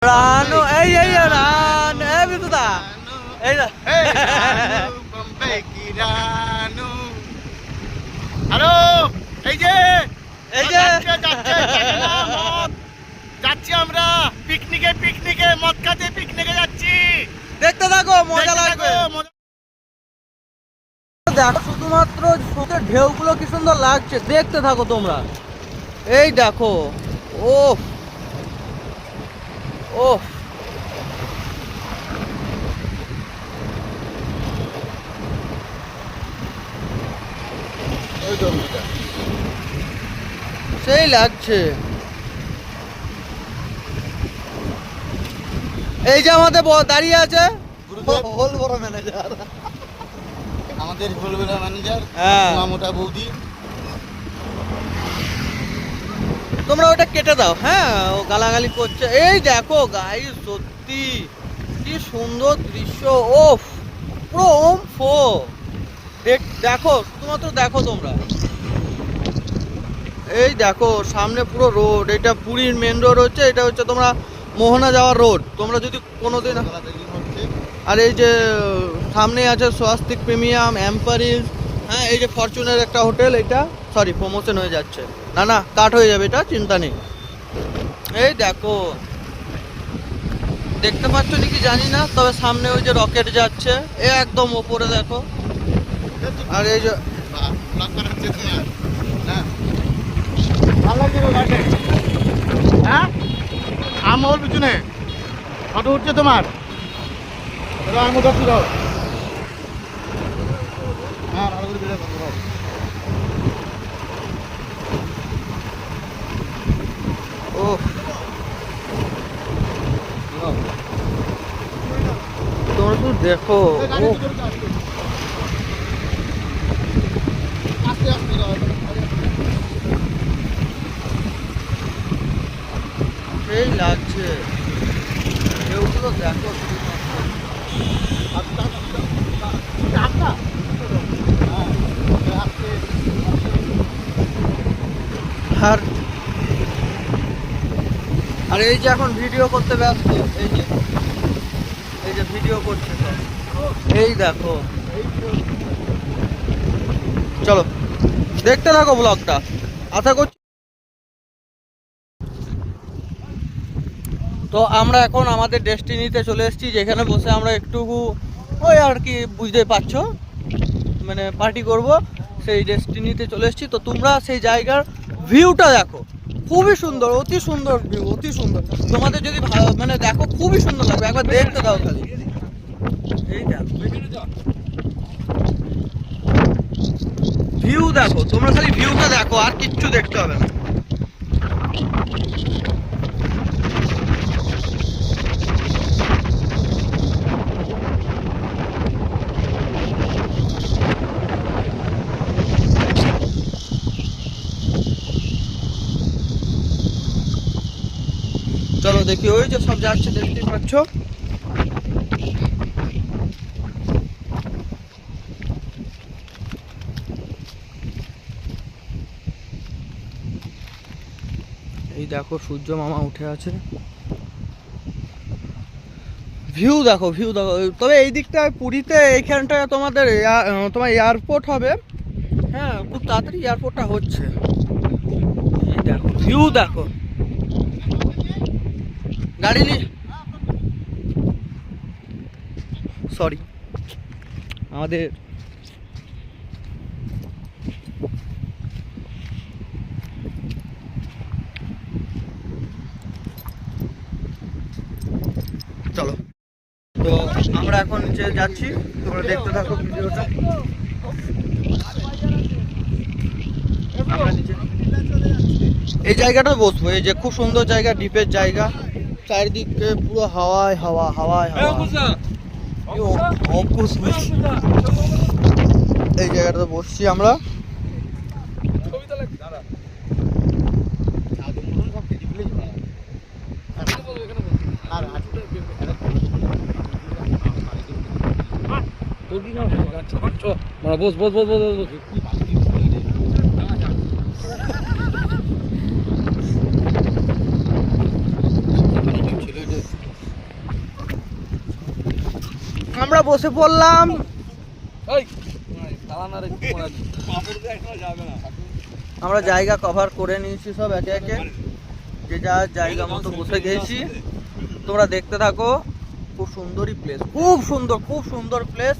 রানু এই রান বিদুদা এই বম্বে কি রানু। হ্যালো, এই যে যাচ্ছি আমরা পিকনিকে মদ খাতে পিকনিকে যাচ্ছি। দেখতে থাকো, মজা লাগবে। দেখো শুধুমাত্র স্রোতের ঢেউগুলো কি সুন্দর লাগছে, দেখতে থাকো তোমরা। এই দেখো, ও ও সেই লাগছে। এই যে আমাদের দাঁড়িয়ে আছে বড় ম্যানেজার, আমাদের হোলবেলা ম্যানেজার, মোটা বৌদি। তোমরা ওটা কেটে দাও। হ্যাঁ, ও গালাগালি করছে। এই দেখো গাইস, সত্যি কি সুন্দর দৃশ্য। ওফ, পুরো ওমফো। দেখো, শুধুমাত্র দেখো তোমরা। এই দেখো সামনে পুরো রোড, এটা পুরীর মেন রোড হচ্ছে, এটা হচ্ছে তোমরা মোহনা যাওয়ার রোড। তোমরা যদি কোনোদিন, আর এই যে সামনে আছে স্বস্তিক প্রিমিয়াম, এম্পারিজ। হ্যাঁ, এই যে ফরচুনের একটা হোটেল, এটা সরি প্রমোশন হয়ে যাচ্ছে, না কাট হয়ে যাবে, এটা চিন্তা নেই। এই দেখো, দেখতে পাচ্ছ নাকি জানি না, তবে সামনে ওই যে রকেট যাচ্ছে, এ একদম ওপরে দেখো। আর এই যে আমার পিছনে ফটো উঠছে তোমার, আমি ধরছি। হ্যাঁ, ভালো করে ভিডিও করো। ও তোমরা শুধু দেখো, সেই লাগছে এগুলো দেখো। আর এই যে এখন ভিডিও করতে ব্যস্ত, এই যে ভিডিও করছে তো, এই দেখো। চলো দেখতে থাকো ব্লগটা, আশা করছি। তো আমরা এখন আমাদের ডেস্টিনিতে চলে এসেছি, যেখানে বসে আমরা একটুকু ওই আর কি বুঝতে পারছো, মানে পার্টি করব। সেই ডেস্টিনিতে চলে এসেছি। তো তোমরা সেই জায়গার ভিউটা দেখো, খুবই সুন্দর, অতি সুন্দর ভিউ, অতি সুন্দর। তোমাদের যদি মানে দেখো, খুবই সুন্দর লাগবে, একবার দেখতে দাও খালি। এই দেখো ভিউ, দেখো তোমরা খালি ভিউটা দেখো, আর কিচ্ছু দেখতে হবে না। চলো দেখি, ওই যে সব যাচ্ছে, দেখতেই পাচ্ছ। এই দেখো সূর্য মামা উঠে আছে, ভিউ দেখো, ভিউ দেখো। তবে এই দিকটায় পুরীতে এইখানটায় তোমাদের তোমার এয়ারপোর্ট হবে। হ্যাঁ, খুব তাড়াতাড়ি এয়ারপোর্টটা হচ্ছে। এই দেখো ভিউ দেখো, গাড়ি নি সরি আমাদের চলো। তো আমরা এখন নিচে যাচ্ছি, তোমরা দেখতে থাকো ভিডিওটা। এই জায়গাটা বসবো, এই যে খুব সুন্দর জায়গা, ডিপের জায়গা, চারিদিকে পুরো হাওয়ায় হাওয়া, হাওয়ায় হাওয়া। এই জায়গাটাতে বসছি আমরা। বস বস বস বস বস। আমরা বসে পড়লাম। এই চালানার একটু মনে আমরা জায়গা কভার করে নিয়েছি সব একে একে, যে যার জায়গা মতো বসে গেছি। তোমরা দেখতে থাকো, খুব সুন্দরই প্লেস, খুব সুন্দর প্লেস।